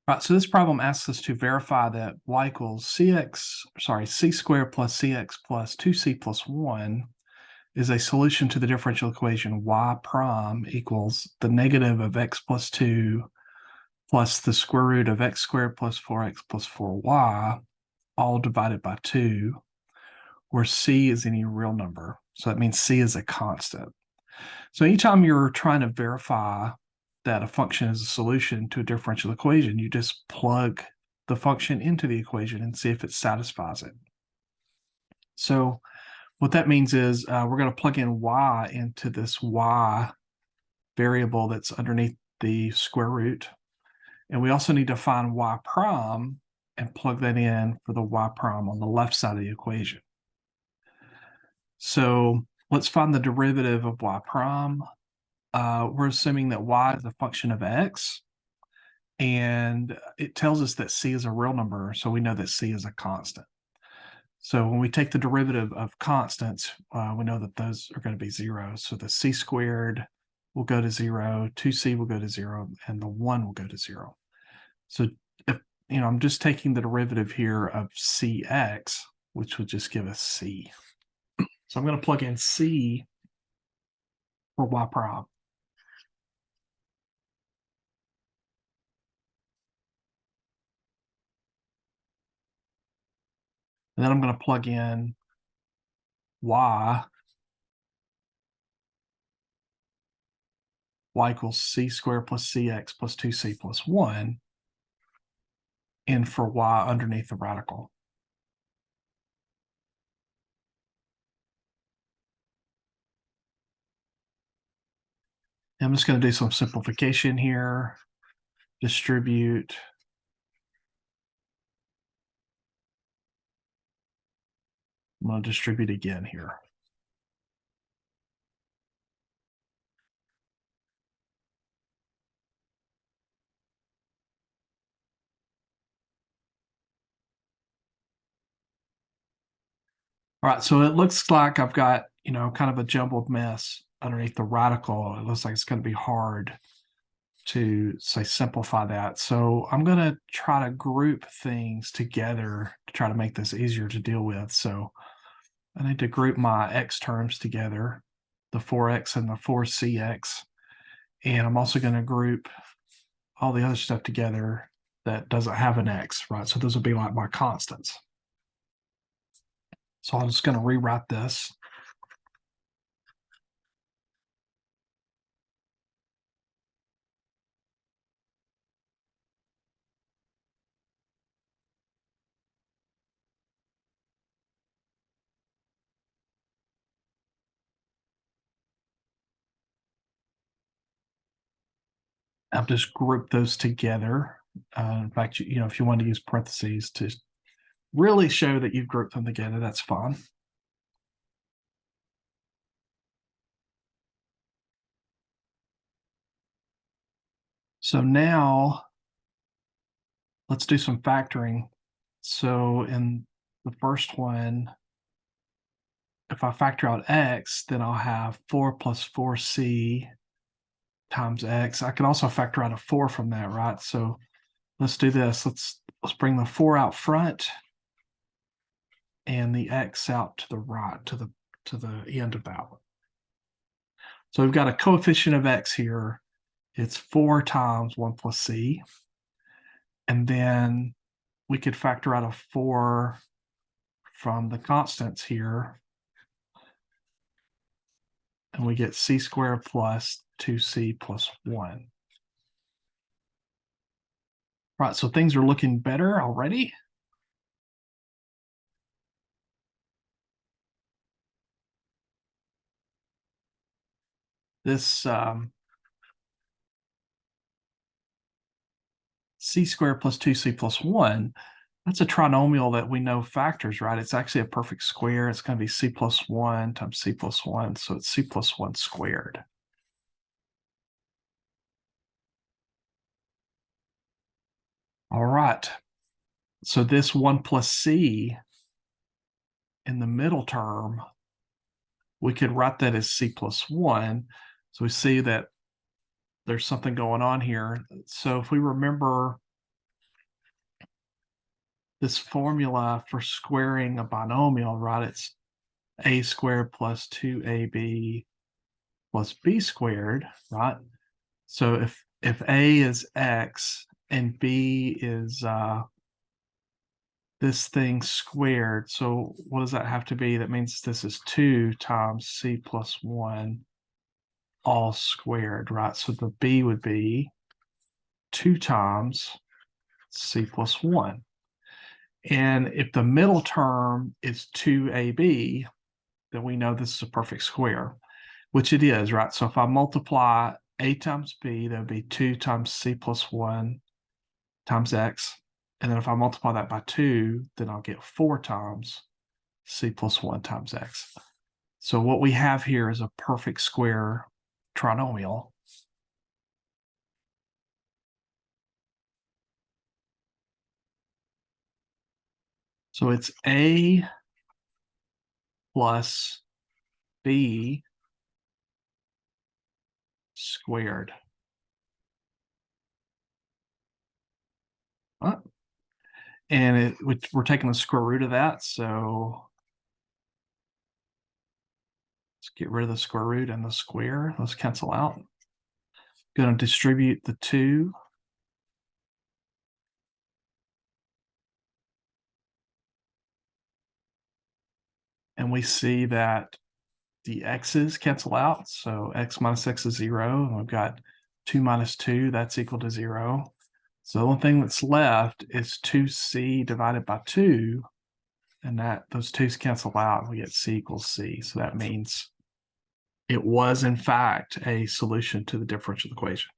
Right, so this problem asks us to verify that y equals c squared plus cx plus 2c plus 1 is a solution to the differential equation y prime equals the negative of x plus 2 plus the square root of x squared plus 4x plus 4y, all divided by 2, where c is any real number. So that means c is a constant. So anytime you're trying to verify that a function is a solution to a differential equation, you just plug the function into the equation and see if it satisfies it. So what that means is we're going to plug in y into this y variable that's underneath the square root. And we also need to find y prime and plug that in for the y prime on the left side of the equation. So let's find the derivative of y prime. We're assuming that y is a function of x, and it tells us that c is a real number, so we know that c is a constant. So when we take the derivative of constants, we know that those are going to be 0. So the c squared will go to 0, 2c will go to 0, and the 1 will go to 0. So if I'm just taking the derivative here of cx, which would just give us c. So I'm going to plug in c for y prime. And then I'm going to plug in y equals c squared plus cx plus 2c plus 1 in for y underneath the radical. And I'm just going to do some simplification here. Distribute. I'm going to distribute again here. All right, so it looks like I've got, kind of a jumbled mess underneath the radical. It looks like it's going to be hard to, say, simplify that. So I'm going to try to group things together to try to make this easier to deal with. So I need to group my x terms together, the 4x and the 4cx. And I'm also going to group all the other stuff together that doesn't have an x, right? So those would be like my constants. So I'm just going to rewrite this. I'll just group those together. In fact, if you want to use parentheses to really show that you've grouped them together, that's fine. So now let's do some factoring. So in the first one, if I factor out x, then I'll have 4 plus 4c times x. I can also factor out a 4 from that, right? So let's do this. Let's bring the 4 out front and the x out to the right, to the end of that one. So we've got a coefficient of x here. It's 4 times 1 plus c. And then we could factor out a 4 from the constants here. And we get c squared plus 2c plus 1. Right, so things are looking better already. This c squared plus 2c plus 1, that's a trinomial that we know factors, right? It's actually a perfect square. It's going to be c plus 1 times c plus 1, so it's c plus 1 squared. All right, so this 1 plus c in the middle term, we could write that as c plus 1. So we see that there's something going on here. So if we remember this formula for squaring a binomial, right? It's a squared plus 2ab plus b squared, right? So if a is x and b is this thing squared, so what does that have to be? That means this is 2 times c plus 1 all squared, right? So the b would be 2 times c plus 1. And if the middle term is 2ab, then we know this is a perfect square, which it is, right? So if I multiply a times b, that would be 2 times c plus 1 times x. And then if I multiply that by 2, then I'll get 4 times c plus 1 times x. So what we have here is a perfect square trinomial. So it's a plus b squared. And we're taking the square root of that, so let's get rid of the square root and the square. Let's cancel out. Going to distribute the 2. And we see that the x's cancel out. So x minus x is 0. And we've got 2 minus 2. That's equal to 0. So the only thing that's left is 2c divided by 2. And that those 2's cancel out. And we get c equals c. So that means it was, in fact, a solution to the differential equation.